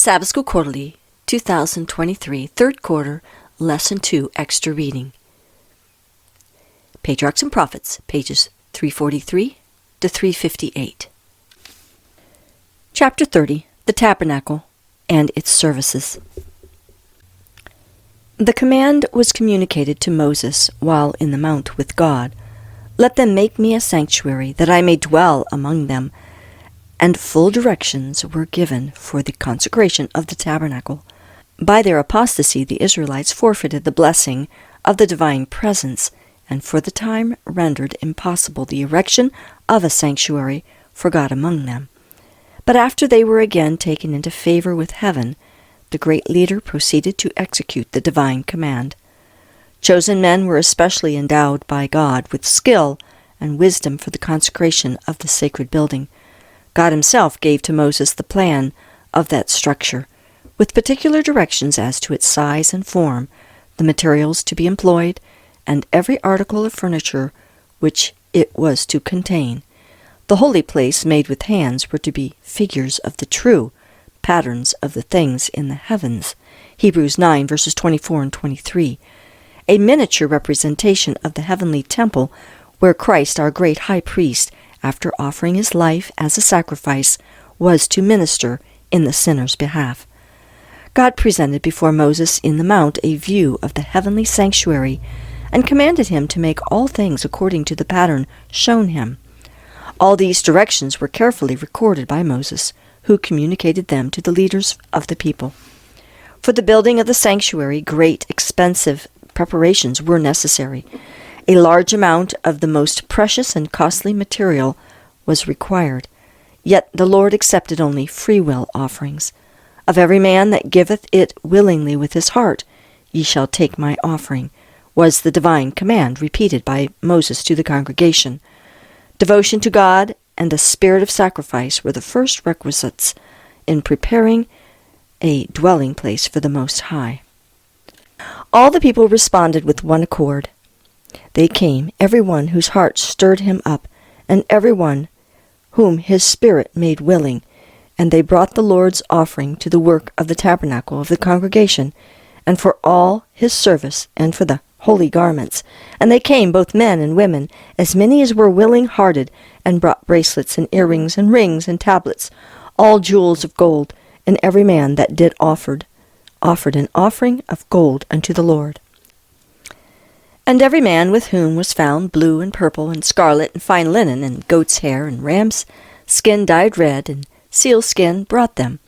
Sabbath School Quarterly, 2023, Third Quarter, Lesson 2, Extra Reading. Patriarchs and Prophets, pages 343 to 358. Chapter 30, The Tabernacle and its Services. The command was communicated to Moses while in the mount with God. Let them make me a sanctuary, that I may dwell among them. And full directions were given for the consecration of the tabernacle. By their apostasy, the Israelites forfeited the blessing of the divine presence, and for the time rendered impossible the erection of a sanctuary for God among them. But after they were again taken into favor with heaven, the great leader proceeded to execute the divine command. Chosen men were especially endowed by God with skill and wisdom for the consecration of the sacred building. God himself gave to Moses the plan of that structure, with particular directions as to its size and form, the materials to be employed, and every article of furniture which it was to contain. The holy place made with hands were to be figures of the true patterns of the things in the heavens. Hebrews 9, verses 24 and 23. A miniature representation of the heavenly temple where Christ, our great high priest, after offering his life as a sacrifice, was to minister in the sinner's behalf. God presented before Moses in the mount a view of the heavenly sanctuary, and commanded him to make all things according to the pattern shown him. All these directions were carefully recorded by Moses, who communicated them to the leaders of the people. For the building of the sanctuary, great expensive preparations were necessary. A large amount of the most precious and costly material was required, yet the Lord accepted only free-will offerings. Of every man that giveth it willingly with his heart, ye shall take my offering, was the divine command repeated by Moses to the congregation. Devotion to God and a spirit of sacrifice were the first requisites in preparing a dwelling place for the Most High. All the people responded with one accord. They came, every one whose heart stirred him up, and every one whom his spirit made willing, and they brought the Lord's offering to the work of the tabernacle of the congregation, and for all his service, and for the holy garments. And they came, both men and women, as many as were willing-hearted, and brought bracelets and earrings and rings and tablets, all jewels of gold, and every man that did offered an offering of gold unto the Lord. And every man with whom was found blue and purple and scarlet and fine linen and goat's hair and ram's skin dyed red and seal skin brought them.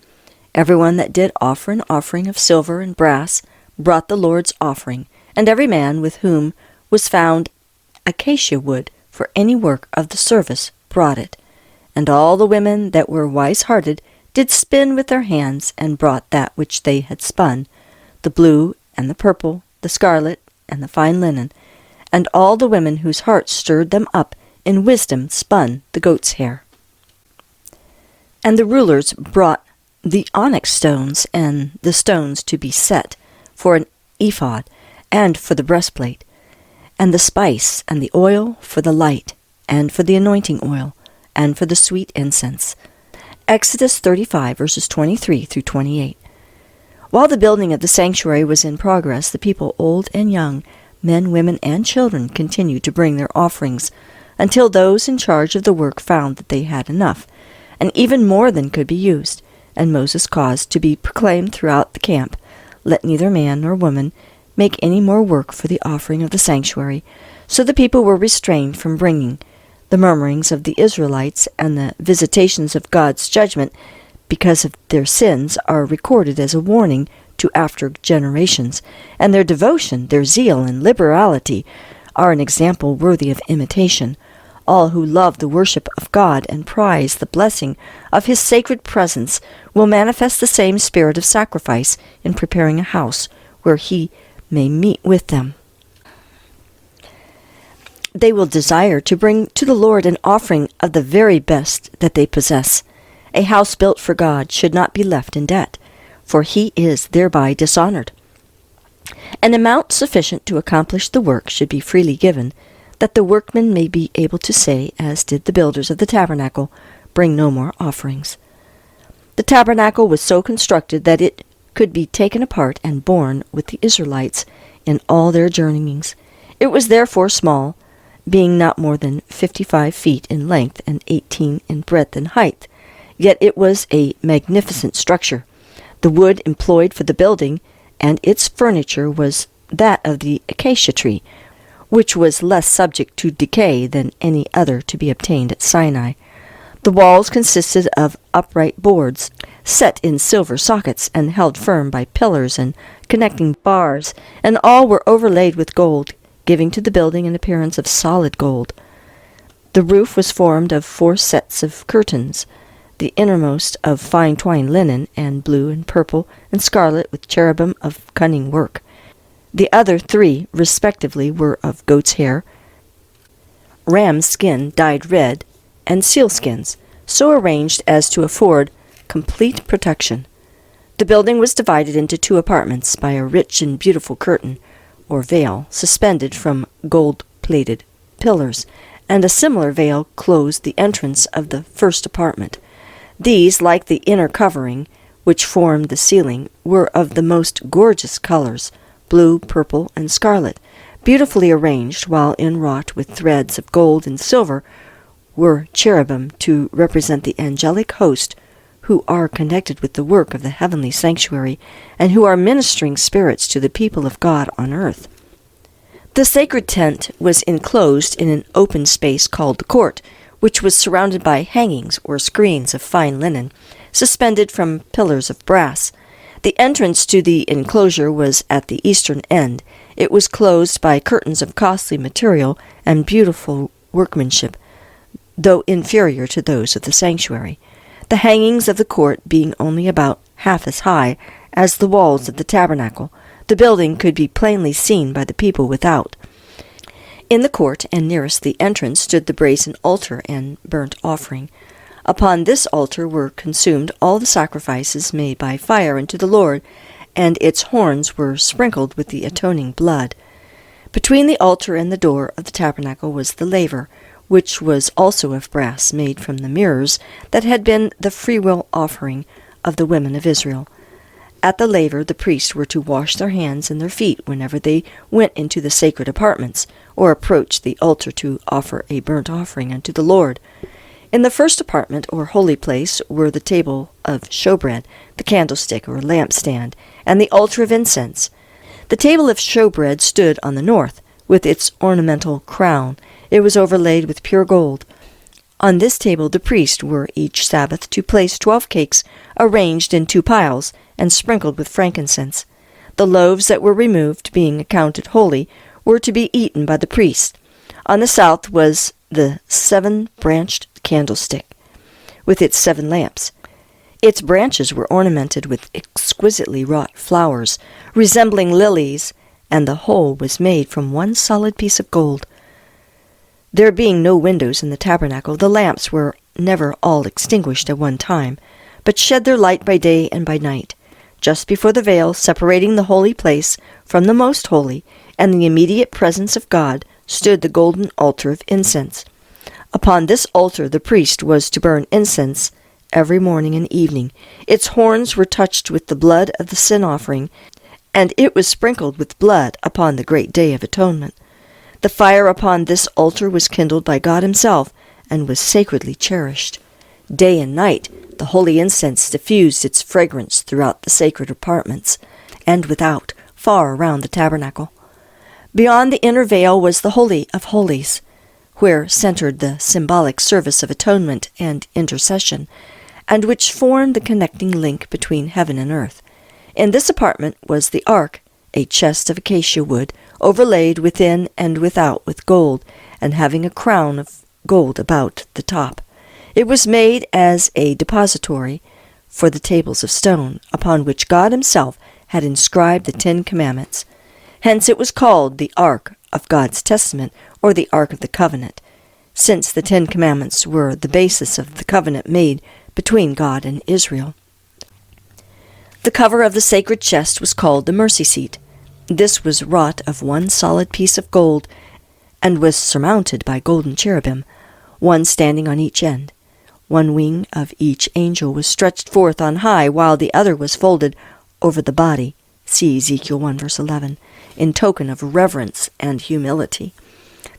Every one that did offer an offering of silver and brass brought the Lord's offering, and every man with whom was found acacia wood for any work of the service brought it. And all the women that were wise-hearted did spin with their hands, and brought that which they had spun, the blue and the purple, the scarlet, and the fine linen, and all the women whose hearts stirred them up in wisdom spun the goat's hair. And the rulers brought the onyx stones and the stones to be set for an ephod, and for the breastplate, and the spice and the oil for the light, and for the anointing oil, and for the sweet incense. Exodus 35, verses 23 through 28. While the building of the sanctuary was in progress, the people, old and young, men, women, and children, continued to bring their offerings, until those in charge of the work found that they had enough, and even more than could be used. And Moses caused to be proclaimed throughout the camp, "Let neither man nor woman make any more work for the offering of the sanctuary." So the people were restrained from bringing. The murmurings of the Israelites and the visitations of God's judgment because of their sins are recorded as a warning to after generations, and their devotion, their zeal, and liberality are an example worthy of imitation. All who love the worship of God and prize the blessing of his sacred presence will manifest the same spirit of sacrifice in preparing a house where he may meet with them. They will desire to bring to the Lord an offering of the very best that they possess. A house built for God should not be left in debt, for he is thereby dishonored. An amount sufficient to accomplish the work should be freely given, that the workmen may be able to say, as did the builders of the tabernacle, "Bring no more offerings." The tabernacle was so constructed that it could be taken apart and borne with the Israelites in all their journeyings. It was therefore small, being not more than 55 feet in length and 18 in breadth and height. Yet it was a magnificent structure. The wood employed for the building and its furniture was that of the acacia tree, which was less subject to decay than any other to be obtained at Sinai. The walls consisted of upright boards, set in silver sockets and held firm by pillars and connecting bars, and all were overlaid with gold, giving to the building an appearance of solid gold. The roof was formed of 4 sets of curtains, the innermost of fine twined linen, and blue and purple and scarlet with cherubim of cunning work. The other 3, respectively, were of goat's hair, ram's skin dyed red, and sealskins, so arranged as to afford complete protection. The building was divided into 2 apartments by a rich and beautiful curtain, or veil, suspended from gold-plated pillars, and a similar veil closed the entrance of the first apartment. These, like the inner covering, which formed the ceiling, were of the most gorgeous colors, blue, purple, and scarlet, beautifully arranged, while inwrought with threads of gold and silver were cherubim to represent the angelic host who are connected with the work of the heavenly sanctuary and who are ministering spirits to the people of God on earth. The sacred tent was enclosed in an open space called the court, which was surrounded by hangings or screens of fine linen, suspended from pillars of brass. The entrance to the enclosure was at the eastern end. It was closed by curtains of costly material and beautiful workmanship, though inferior to those of the sanctuary. The hangings of the court being only about half as high as the walls of the tabernacle, the building could be plainly seen by the people without. In the court and nearest the entrance stood the brazen altar and burnt offering. Upon this altar were consumed all the sacrifices made by fire unto the Lord, and its horns were sprinkled with the atoning blood. Between the altar and the door of the tabernacle was the laver, which was also of brass, made from the mirrors that had been the freewill offering of the women of Israel. At the laver the priests were to wash their hands and their feet whenever they went into the sacred apartments, or approached the altar to offer a burnt offering unto the Lord. In the first apartment, or holy place, were the table of showbread, the candlestick or lampstand, and the altar of incense. The table of showbread stood on the north, with its ornamental crown. It was overlaid with pure gold. On this table the priests were each Sabbath to place 12 cakes arranged in 2 piles and sprinkled with frankincense. The loaves that were removed, being accounted holy, were to be eaten by the priests. On the south was the 7-branched candlestick, with its 7 lamps. Its branches were ornamented with exquisitely wrought flowers, resembling lilies, and the whole was made from one solid piece of gold. There being no windows in the tabernacle, the lamps were never all extinguished at one time, but shed their light by day and by night. Just before the veil separating the holy place from the most holy and the immediate presence of God stood the golden altar of incense. Upon this altar the priest was to burn incense every morning and evening. Its horns were touched with the blood of the sin offering, and it was sprinkled with blood upon the great day of atonement. The fire upon this altar was kindled by God himself, and was sacredly cherished. Day and night the holy incense diffused its fragrance throughout the sacred apartments, and without, far around the tabernacle. Beyond the inner veil was the Holy of Holies, where centered the symbolic service of atonement and intercession, and which formed the connecting link between heaven and earth. In this apartment was the ark, a chest of acacia wood, overlaid within and without with gold, and having a crown of gold about the top. It was made as a depository for the tables of stone, upon which God himself had inscribed the 10 Commandments. Hence it was called the Ark of God's Testament, or the Ark of the Covenant, since the 10 Commandments were the basis of the covenant made between God and Israel. The cover of the sacred chest was called the mercy seat. This was wrought of one solid piece of gold, and was surmounted by golden cherubim, one standing on each end. One wing of each angel was stretched forth on high, while the other was folded over the body. See Ezekiel 1 verse 11, in token of reverence and humility.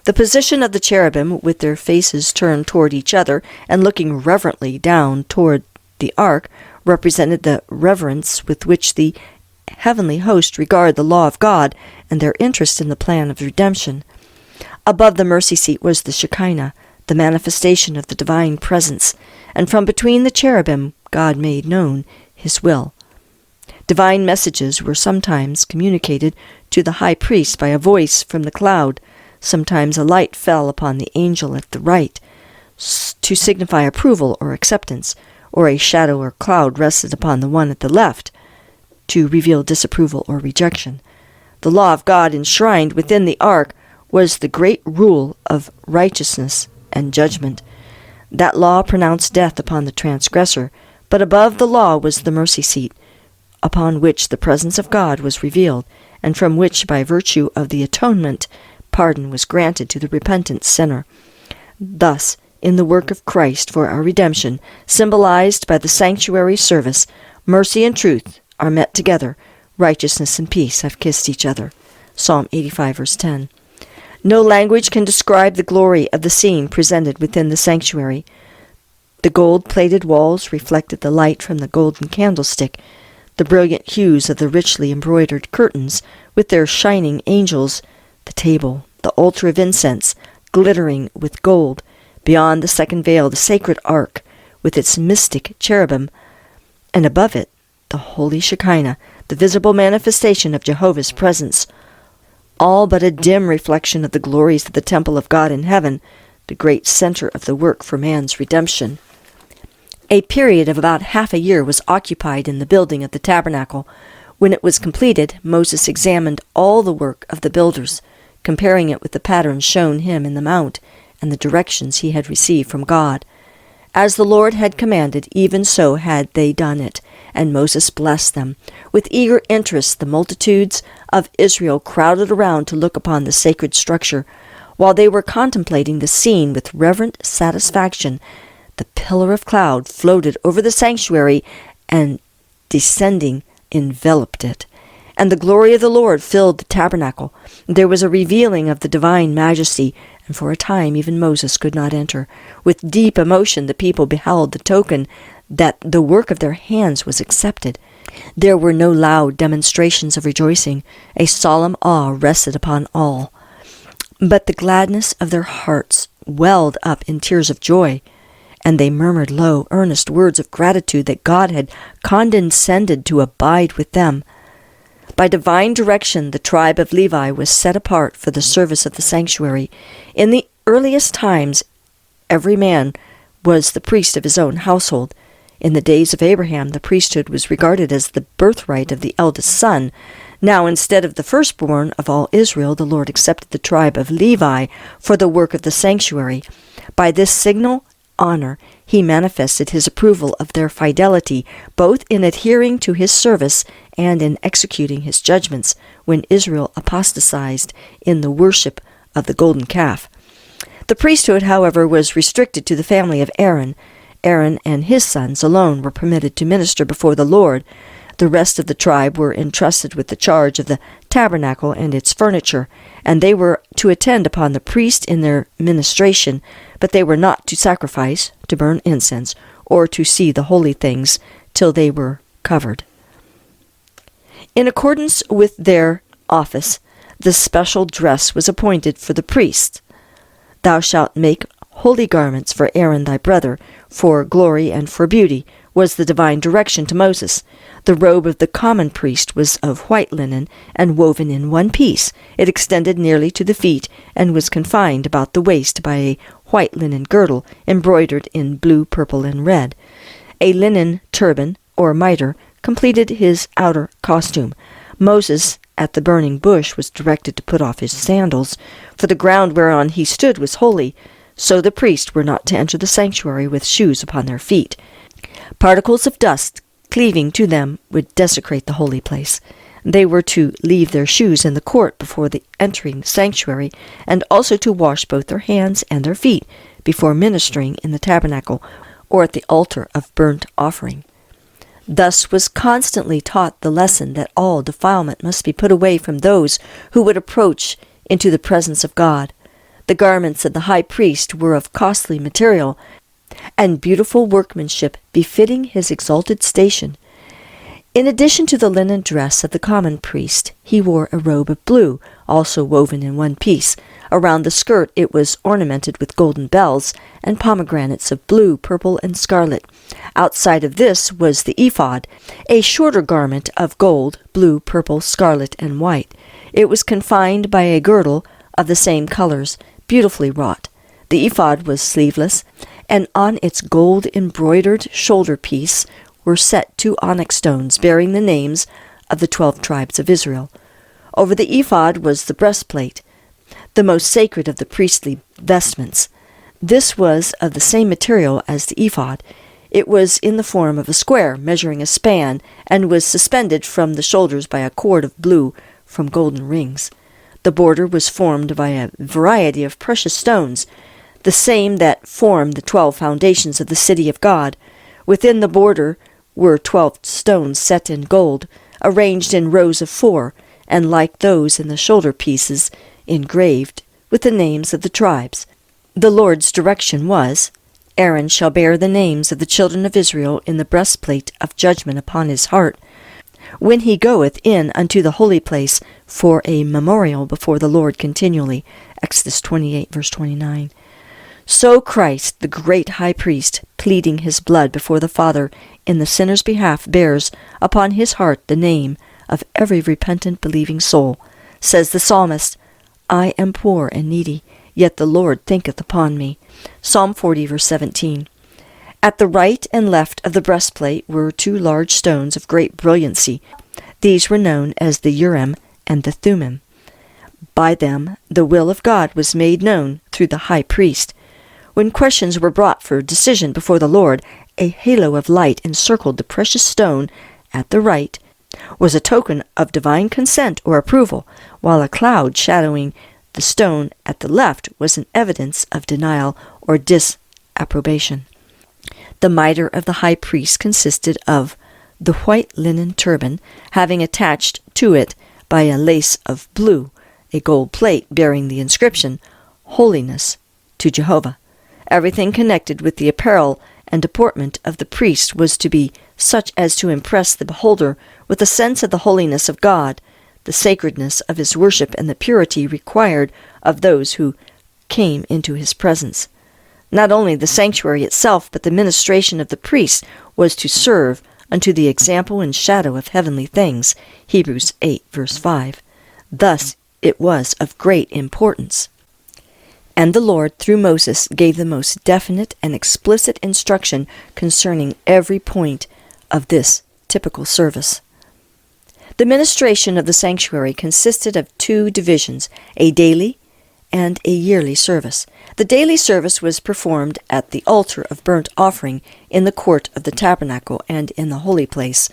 The position of the cherubim, with their faces turned toward each other and looking reverently down toward the ark, represented the reverence with which the heavenly host regard the law of God and their interest in the plan of redemption. Above the mercy seat was the Shekinah, the manifestation of the divine presence, and from between the cherubim God made known his will. Divine messages were sometimes communicated to the high priest by a voice from the cloud. Sometimes a light fell upon the angel at the right to signify approval or acceptance, or a shadow or cloud rested upon the one at the left to reveal disapproval or rejection. The law of God enshrined within the ark was the great rule of righteousness and judgment. That law pronounced death upon the transgressor, but above the law was the mercy seat, upon which the presence of God was revealed, and from which, by virtue of the atonement, pardon was granted to the repentant sinner. Thus, in the work of Christ for our redemption, symbolized by the sanctuary service, mercy and truth are met together, righteousness and peace have kissed each other. Psalm 85 verse 10. No language can describe the glory of the scene presented within the sanctuary. The gold-plated walls reflected the light from the golden candlestick. The brilliant hues of the richly embroidered curtains, with their shining angels, the table, the altar of incense, glittering with gold, beyond the second veil the sacred ark, with its mystic cherubim, and above it the holy Shekinah, the visible manifestation of Jehovah's presence, all but a dim reflection of the glories of the temple of God in heaven, the great center of the work for man's redemption. A period of about half a year was occupied in the building of the tabernacle. When it was completed, Moses examined all the work of the builders, comparing it with the patterns shown him in the mount and the directions he had received from God. As the Lord had commanded, even so had they done it, and Moses blessed them. With eager interest the multitudes of Israel crowded around to look upon the sacred structure. While they were contemplating the scene with reverent satisfaction, the pillar of cloud floated over the sanctuary and, descending, enveloped it. And the glory of the Lord filled the tabernacle. There was a revealing of the divine majesty, and for a time even Moses could not enter. With deep emotion the people beheld the token that the work of their hands was accepted. There were no loud demonstrations of rejoicing. A solemn awe rested upon all. But the gladness of their hearts welled up in tears of joy, and they murmured low, earnest words of gratitude that God had condescended to abide with them. By divine direction, the tribe of Levi was set apart for the service of the sanctuary. In the earliest times, every man was the priest of his own household. In the days of Abraham, the priesthood was regarded as the birthright of the eldest son. Now, instead of the firstborn of all Israel, the Lord accepted the tribe of Levi for the work of the sanctuary. By this signal honor, he manifested his approval of their fidelity, both in adhering to his service and in executing his judgments when Israel apostatized in the worship of the golden calf. The priesthood, however, was restricted to the family of Aaron. Aaron and his sons alone were permitted to minister before the Lord. The rest of the tribe were entrusted with the charge of the tabernacle and its furniture, and they were to attend upon the priest in their ministration, but they were not to sacrifice, to burn incense, or to see the holy things till they were covered. In accordance with their office, the special dress was appointed for the priest. Thou shalt make holy garments for Aaron thy brother, for glory and for beauty, was the divine direction to Moses. The robe of the common priest was of white linen and woven in one piece. It extended nearly to the feet and was confined about the waist by a white linen girdle embroidered in blue, purple, and red. A linen turban, or mitre, completed his outer costume. Moses, at the burning bush, was directed to put off his sandals, for the ground whereon he stood was holy. So the priests were not to enter the sanctuary with shoes upon their feet. Particles of dust cleaving to them would desecrate the holy place. They were to leave their shoes in the court before entering the sanctuary, and also to wash both their hands and their feet before ministering in the tabernacle, or at the altar of burnt offering. Thus was constantly taught the lesson that all defilement must be put away from those who would approach into the presence of God. The garments of the high priest were of costly material and beautiful workmanship befitting his exalted station. In addition to the linen dress of the common priest, he wore a robe of blue, also woven in one piece. Around the skirt it was ornamented with golden bells and pomegranates of blue, purple, and scarlet. Outside of this was the ephod, a shorter garment of gold, blue, purple, scarlet, and white. It was confined by a girdle of the same colors, beautifully wrought. The ephod was sleeveless, and on its gold-embroidered shoulder piece were set 2 onyx stones bearing the names of the 12 tribes of Israel. Over the ephod was the breastplate, the most sacred of the priestly vestments. This was of the same material as the ephod. It was in the form of a square, measuring a span, and was suspended from the shoulders by a cord of blue from golden rings. The border was formed by a variety of precious stones, the same that form the 12 foundations of the city of God. Within the border were 12 stones set in gold, arranged in rows of 4, and like those in the shoulder pieces, engraved with the names of the tribes. The Lord's direction was, Aaron shall bear the names of the children of Israel in the breastplate of judgment upon his heart, when he goeth in unto the holy place for a memorial before the Lord continually. Exodus 28, verse 29. So Christ, the great high priest, pleading his blood before the Father in the sinner's behalf, bears upon his heart the name of every repentant believing soul. Says the psalmist, I am poor and needy, yet the Lord thinketh upon me. Psalm 40, verse 17. At the right and left of the breastplate were 2 large stones of great brilliancy. These were known as the Urim and the Thummim. By them the will of God was made known through the high priest. When questions were brought for decision before the Lord, a halo of light encircled the precious stone at the right, was a token of divine consent or approval, while a cloud shadowing the stone at the left was an evidence of denial or disapprobation. The mitre of the high priest consisted of the white linen turban, having attached to it by a lace of blue a gold plate bearing the inscription, Holiness to Jehovah. Everything connected with the apparel and deportment of the priest was to be such as to impress the beholder with a sense of the holiness of God, the sacredness of his worship, and the purity required of those who came into his presence. Not only the sanctuary itself, but the ministration of the priest was to serve unto the example and shadow of heavenly things. Hebrews 8, verse 5. Thus it was of great importance. And the Lord, through Moses, gave the most definite and explicit instruction concerning every point of this typical service. The ministration of the sanctuary consisted of 2 divisions, a daily and a yearly service. The daily service was performed at the altar of burnt offering in the court of the tabernacle and in the holy place,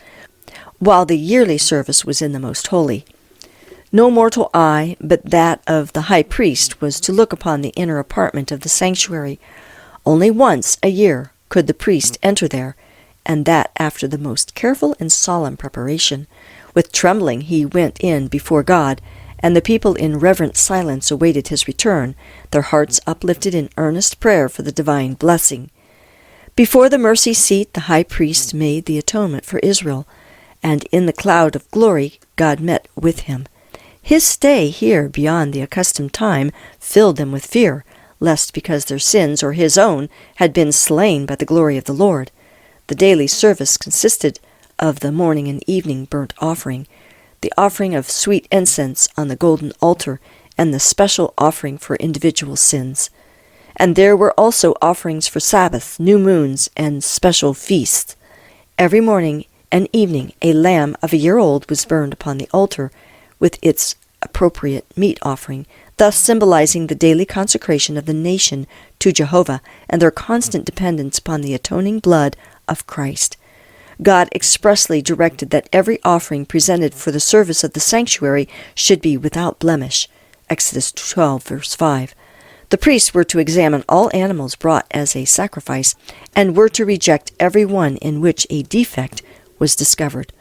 while the yearly service was in the most holy. No mortal eye but that of the high priest was to look upon the inner apartment of the sanctuary. Only once a year could the priest enter there, and that after the most careful and solemn preparation. With trembling he went in before God, and the people in reverent silence awaited his return, their hearts uplifted in earnest prayer for the divine blessing. Before the mercy seat the high priest made the atonement for Israel, and in the cloud of glory God met with him. His stay here beyond the accustomed time filled them with fear, lest because their sins or his own had been slain by the glory of the Lord. The daily service consisted of the morning and evening burnt offering, the offering of sweet incense on the golden altar, and the special offering for individual sins. And there were also offerings for Sabbath, new moons, and special feasts. Every morning and evening a lamb of a year old was burned upon the altar, with its appropriate meat offering, thus symbolizing the daily consecration of the nation to Jehovah and their constant dependence upon the atoning blood of Christ. God expressly directed that every offering presented for the service of the sanctuary should be without blemish. Exodus 12, verse 5. The priests were to examine all animals brought as a sacrifice, and were to reject every one in which a defect was discovered.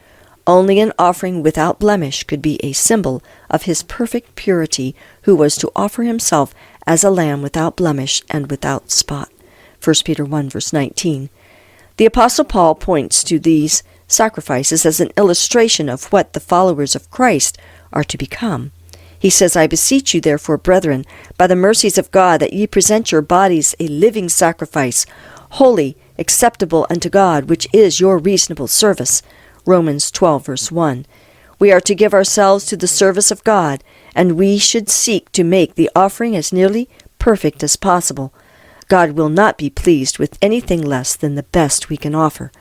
Only an offering without blemish could be a symbol of his perfect purity, who was to offer himself as a lamb without blemish and without spot. 1 Peter 1, verse 19. The Apostle Paul points to these sacrifices as an illustration of what the followers of Christ are to become. He says, I beseech you, therefore, brethren, by the mercies of God, that ye present your bodies a living sacrifice, holy, acceptable unto God, which is your reasonable service. Romans 12, verse 1. We are to give ourselves to the service of God, and we should seek to make the offering as nearly perfect as possible. God will not be pleased with anything less than the best we can offer.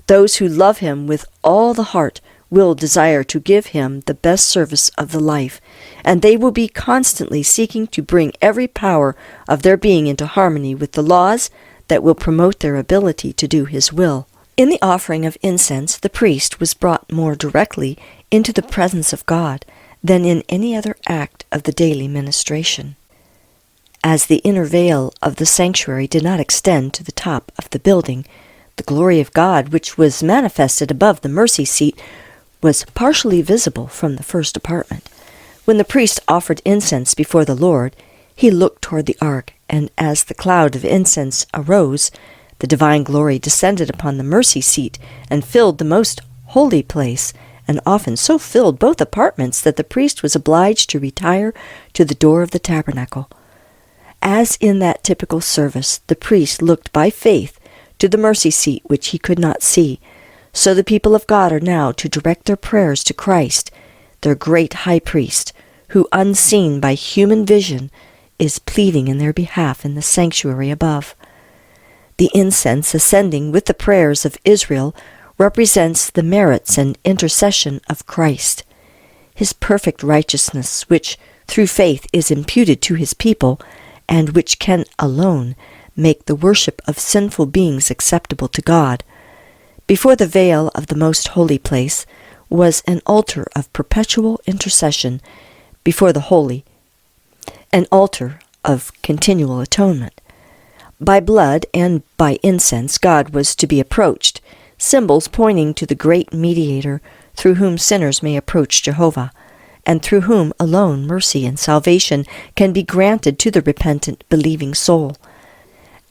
Those who love Him with all the heart will desire to give Him the best service of the life, and they will be constantly seeking to bring every power of their being into harmony with the laws that will promote their ability to do His will. In the offering of incense, the priest was brought more directly into the presence of God than in any other act of the daily ministration. As the inner veil of the sanctuary did not extend to the top of the building, the glory of God, which was manifested above the mercy seat, was partially visible from the first apartment. When the priest offered incense before the Lord, he looked toward the ark, and as the cloud of incense arose, the divine glory descended upon the mercy seat and filled the most holy place, and often so filled both apartments that the priest was obliged to retire to the door of the tabernacle. As in that typical service, the priest looked by faith to the mercy seat which he could not see. So the people of God are now to direct their prayers to Christ, their great high priest, who, unseen by human vision, is pleading in their behalf in the sanctuary above. The incense ascending with the prayers of Israel represents the merits and intercession of Christ. His perfect righteousness, which through faith is imputed to His people, and which can alone make the worship of sinful beings acceptable to God. Before the veil of the most holy place was an altar of perpetual intercession before the holy, an altar of continual atonement. By blood and by incense God was to be approached, symbols pointing to the great mediator through whom sinners may approach Jehovah, and through whom alone mercy and salvation can be granted to the repentant, believing soul.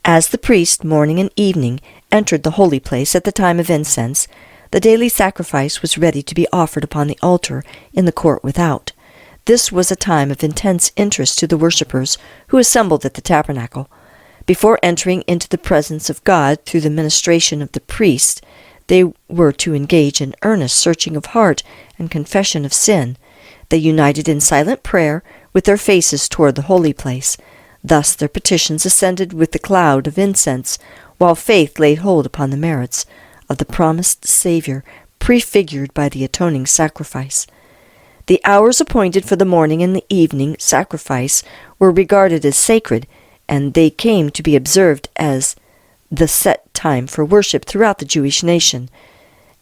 As the priest, morning and evening, entered the holy place at the time of incense, the daily sacrifice was ready to be offered upon the altar in the court without. This was a time of intense interest to the worshippers who assembled at the tabernacle. Before entering into the presence of God through the ministration of the priest, they were to engage in earnest searching of heart and confession of sin. They united in silent prayer with their faces toward the holy place. Thus their petitions ascended with the cloud of incense, while faith laid hold upon the merits of the promised Savior, prefigured by the atoning sacrifice. The hours appointed for the morning and the evening sacrifice were regarded as sacred, and they came to be observed as the set time for worship throughout the Jewish nation.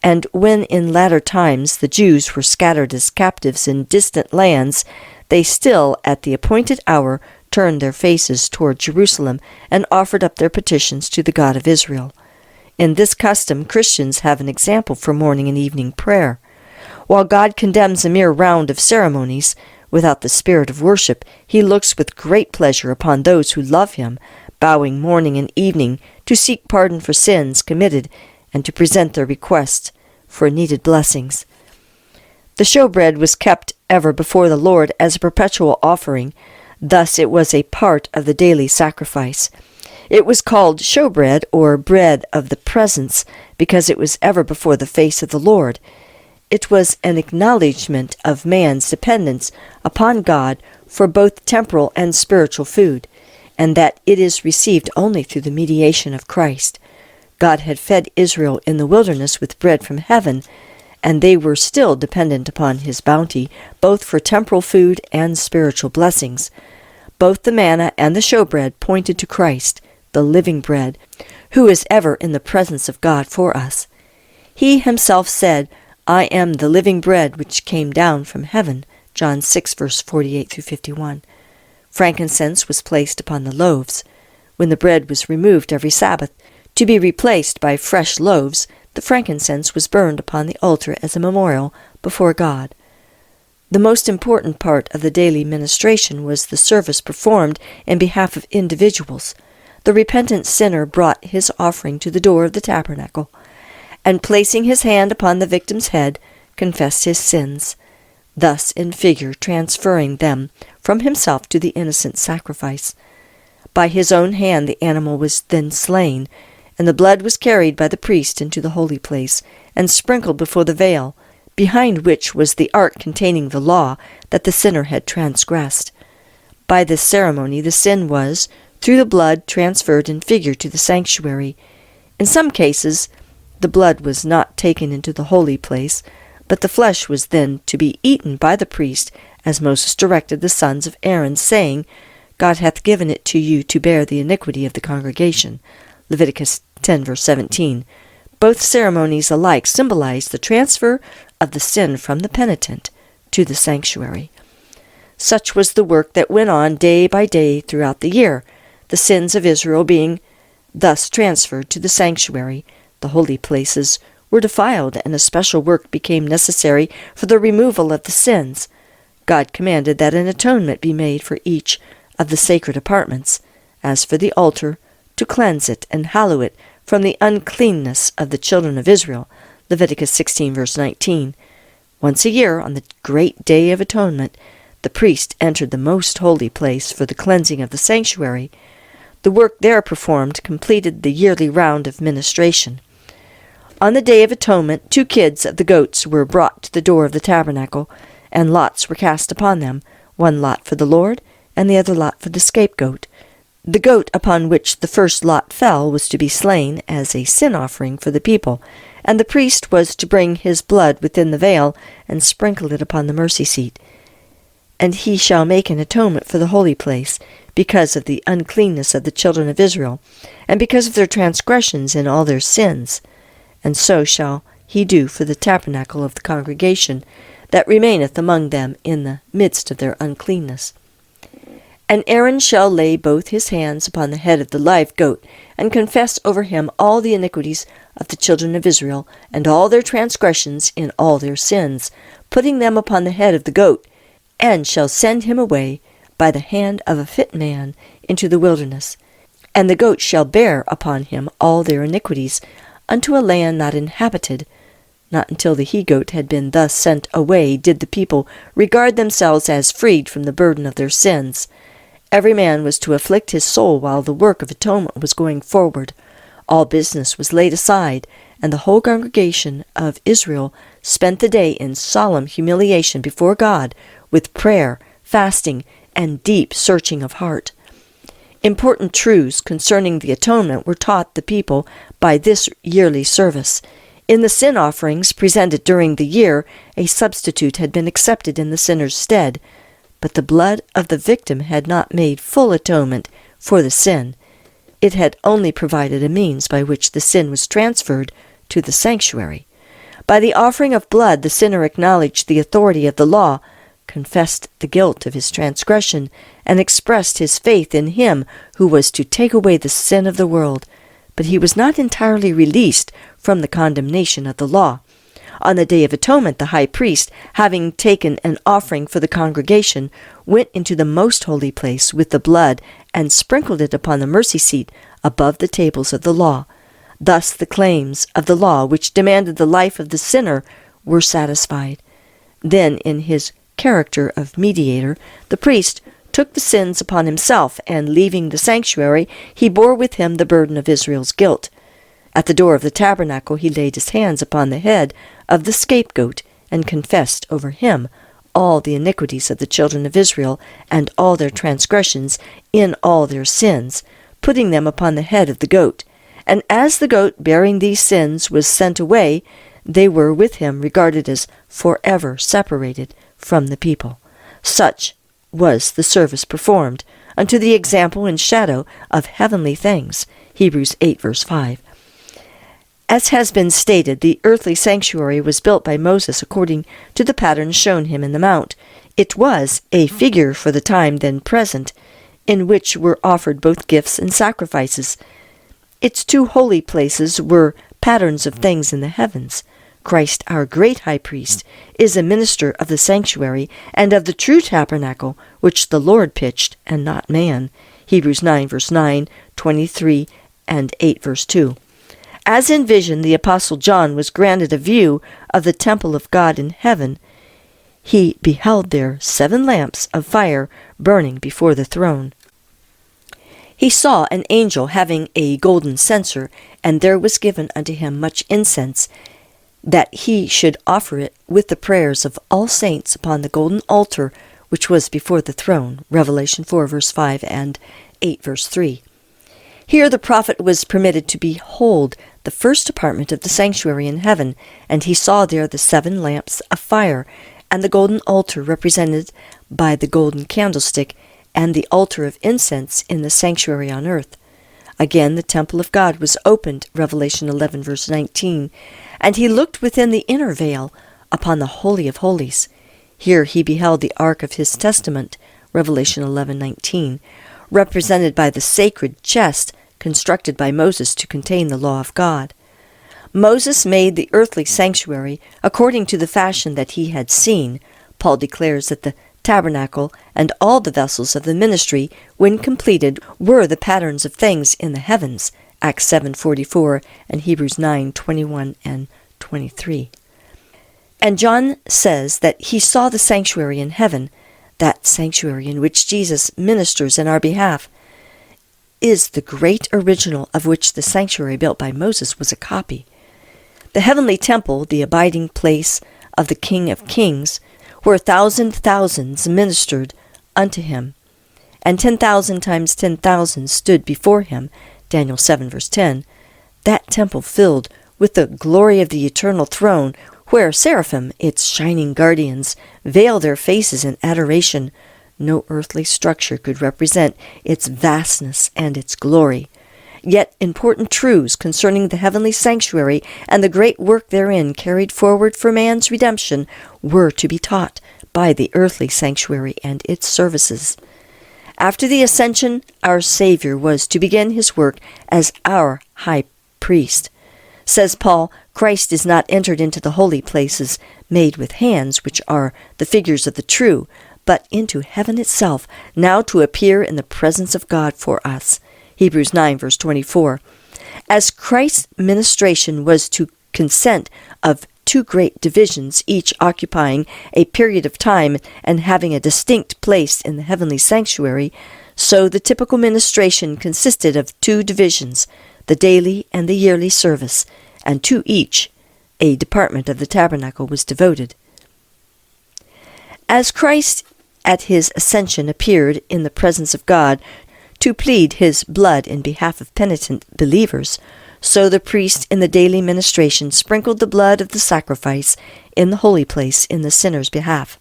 And when in latter times the Jews were scattered as captives in distant lands, they still, at the appointed hour, turned their faces toward Jerusalem and offered up their petitions to the God of Israel. In this custom, Christians have an example for morning and evening prayer. While God condemns a mere round of ceremonies, without the spirit of worship, He looks with great pleasure upon those who love Him, bowing morning and evening to seek pardon for sins committed and to present their requests for needed blessings. The showbread was kept ever before the Lord as a perpetual offering. Thus it was a part of the daily sacrifice. It was called showbread, or bread of the presence, because it was ever before the face of the Lord. It was an acknowledgment of man's dependence upon God for both temporal and spiritual food, and that it is received only through the mediation of Christ. God had fed Israel in the wilderness with bread from heaven, and they were still dependent upon His bounty, both for temporal food and spiritual blessings. Both the manna and the showbread pointed to Christ, the living bread, who is ever in the presence of God for us. He Himself said, I am the living bread which came down from heaven, John 6, verse 48 through 51. Frankincense was placed upon the loaves. When the bread was removed every Sabbath, to be replaced by fresh loaves, the frankincense was burned upon the altar as a memorial before God. The most important part of the daily ministration was the service performed in behalf of individuals. The repentant sinner brought his offering to the door of the tabernacle, and placing his hand upon the victim's head, confessed his sins, thus in figure transferring them from himself to the innocent sacrifice. By his own hand the animal was then slain, and the blood was carried by the priest into the holy place, and sprinkled before the veil, behind which was the ark containing the law that the sinner had transgressed. By this ceremony the sin was, through the blood, transferred in figure to the sanctuary. In some cases the blood was not taken into the holy place, but the flesh was then to be eaten by the priest, as Moses directed the sons of Aaron, saying, God hath given it to you to bear the iniquity of the congregation. Leviticus 10, verse 17. Both ceremonies alike symbolize the transfer of the sin from the penitent to the sanctuary. Such was the work that went on day by day throughout the year, the sins of Israel being thus transferred to the sanctuary. The holy places were defiled, and a special work became necessary for the removal of the sins. God commanded that an atonement be made for each of the sacred apartments. As for the altar, to cleanse it and hallow it from the uncleanness of the children of Israel. Leviticus 16, verse 19. Once a year, on the great day of atonement, the priest entered the most holy place for the cleansing of the sanctuary. The work there performed completed the yearly round of ministration. On the Day of Atonement, 2 kids of the goats were brought to the door of the tabernacle, and lots were cast upon them, 1 lot for the Lord, and the other lot for the scapegoat. The goat upon which the first lot fell was to be slain as a sin offering for the people, and the priest was to bring his blood within the veil and sprinkle it upon the mercy seat. And he shall make an atonement for the holy place, because of the uncleanness of the children of Israel, and because of their transgressions and all their sins. And so shall he do for the tabernacle of the congregation that remaineth among them in the midst of their uncleanness. And Aaron shall lay both his hands upon the head of the live goat, and confess over him all the iniquities of the children of Israel, and all their transgressions in all their sins, putting them upon the head of the goat, and shall send him away by the hand of a fit man into the wilderness. And the goat shall bear upon him all their iniquities, unto a land not inhabited. Not until the he-goat had been thus sent away did the people regard themselves as freed from the burden of their sins. Every man was to afflict his soul while the work of atonement was going forward. All business was laid aside, and the whole congregation of Israel spent the day in solemn humiliation before God, with prayer, fasting, and deep searching of heart. Important truths concerning the atonement were taught the people by this yearly service. In the sin offerings presented during the year, a substitute had been accepted in the sinner's stead, but the blood of the victim had not made full atonement for the sin. It had only provided a means by which the sin was transferred to the sanctuary. By the offering of blood, the sinner acknowledged the authority of the law, confessed the guilt of his transgression, and expressed his faith in him who was to take away the sin of the world. But he was not entirely released from the condemnation of the law. On the Day of Atonement, the high priest, having taken an offering for the congregation, went into the most holy place with the blood and sprinkled it upon the mercy seat above the tables of the law. Thus the claims of the law, which demanded the life of the sinner, were satisfied. Then, in his character of mediator, the priest took the sins upon himself, and leaving the sanctuary, he bore with him the burden of Israel's guilt. At the door of the tabernacle he laid his hands upon the head of the scapegoat, and confessed over him all the iniquities of the children of Israel, and all their transgressions in all their sins, putting them upon the head of the goat. And as the goat bearing these sins was sent away, they were with him regarded as forever separated from the people. Such was the service performed, unto the example and shadow of heavenly things. Hebrews 8, verse 5. As has been stated, the earthly sanctuary was built by Moses according to the pattern shown him in the mount. It was a figure for the time then present, in which were offered both gifts and sacrifices. Its two holy places were patterns of things in the heavens. Christ, our great high priest, is a minister of the sanctuary and of the true tabernacle, which the Lord pitched, and not man. Hebrews 9, verse 9, 23, and 8, verse 2. As in vision, the Apostle John was granted a view of the temple of God in heaven. He beheld there 7 lamps of fire burning before the throne. He saw an angel having a golden censer, and there was given unto him much incense, that he should offer it with the prayers of all saints upon the golden altar which was before the throne. Revelation 4, verse 5 and 8, verse 3. Here the prophet was permitted to behold the first apartment of the sanctuary in heaven, and he saw there the 7 lamps of fire, and the golden altar represented by the golden candlestick, and the altar of incense in the sanctuary on earth. Again the temple of God was opened, Revelation 11, verse 19, and he looked within the inner veil upon the Holy of Holies. Here he beheld the ark of his testament, Revelation 11:19, represented by the sacred chest constructed by Moses to contain the law of God. Moses made the earthly sanctuary according to the fashion that he had seen. Paul declares that the tabernacle and all the vessels of the ministry, when completed, were the patterns of things in the heavens, Acts 7:44 and Hebrews 9:21 and 23. And John says that he saw the sanctuary in heaven. That sanctuary in which Jesus ministers in our behalf is the great original of which the sanctuary built by Moses was a copy. The heavenly temple, the abiding place of the King of Kings, where thousands ministered unto him, and 10,000 times 10,000 stood before him, Daniel 7, verse 10, that temple filled with the glory of the eternal throne, where seraphim, its shining guardians, veil their faces in adoration. No earthly structure could represent its vastness and its glory. Yet important truths concerning the heavenly sanctuary and the great work therein carried forward for man's redemption were to be taught by the earthly sanctuary and its services. After the ascension, our Savior was to begin his work as our high priest. Says Paul, Christ is not entered into the holy places made with hands, which are the figures of the true, but into heaven itself, now to appear in the presence of God for us. Hebrews 9, verse 24. As Christ's ministration was to consist of 2 great divisions, each occupying a period of time and having a distinct place in the heavenly sanctuary, so the typical ministration consisted of 2 divisions, the daily and the yearly service, and to each a department of the tabernacle was devoted. As Christ at his ascension appeared in the presence of God to plead his blood in behalf of penitent believers, so the priest in the daily ministration sprinkled the blood of the sacrifice in the holy place in the sinner's behalf.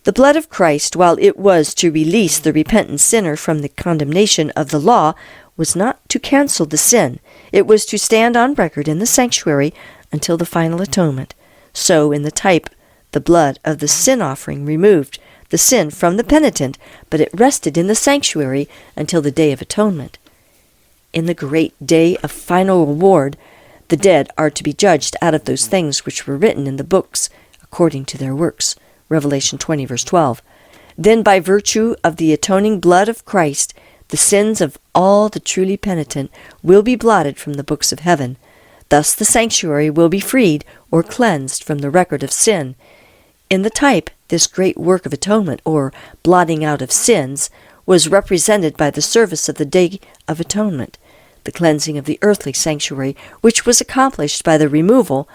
The blood of Christ, while it was to release the repentant sinner from the condemnation of the law, was not to cancel the sin. It was to stand on record in the sanctuary until the final atonement. So, in the type, the blood of the sin offering removed the sin from the penitent, but it rested in the sanctuary until the day of atonement. In the great day of final reward, the dead are to be judged out of those things which were written in the books according to their works. Revelation 20, verse 12. Then by virtue of the atoning blood of Christ, the sins of all the truly penitent will be blotted from the books of heaven. Thus the sanctuary will be freed or cleansed from the record of sin. In the type, this great work of atonement, or blotting out of sins, was represented by the service of the Day of Atonement, the cleansing of the earthly sanctuary, which was accomplished by the removal,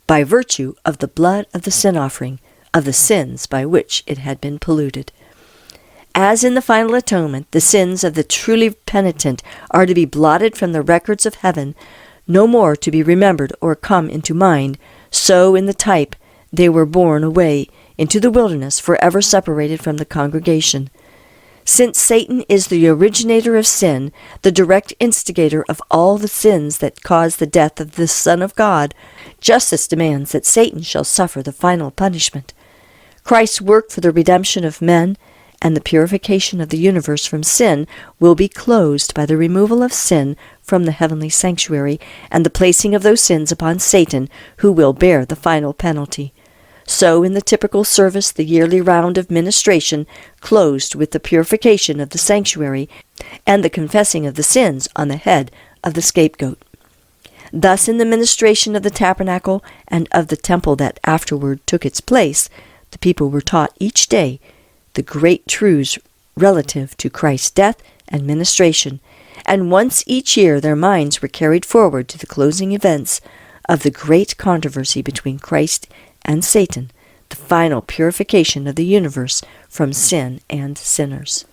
by virtue of the blood of the sin offering, of the sins by which it had been polluted. As in the final atonement, the sins of the truly penitent are to be blotted from the records of heaven, no more to be remembered or come into mind, so in the type they were borne away into the wilderness, forever separated from the congregation. Since Satan is the originator of sin, the direct instigator of all the sins that cause the death of the Son of God, justice demands that Satan shall suffer the final punishment. Christ's work for the redemption of men and the purification of the universe from sin will be closed by the removal of sin from the heavenly sanctuary and the placing of those sins upon Satan, who will bear the final penalty. So in the typical service, the yearly round of ministration closed with the purification of the sanctuary and the confessing of the sins on the head of the scapegoat. Thus in the ministration of the tabernacle and of the temple that afterward took its place, the people were taught each day the great truths relative to Christ's death and ministration, and once each year their minds were carried forward to the closing events of the great controversy between Christ and Satan, the final purification of the universe from sin and sinners.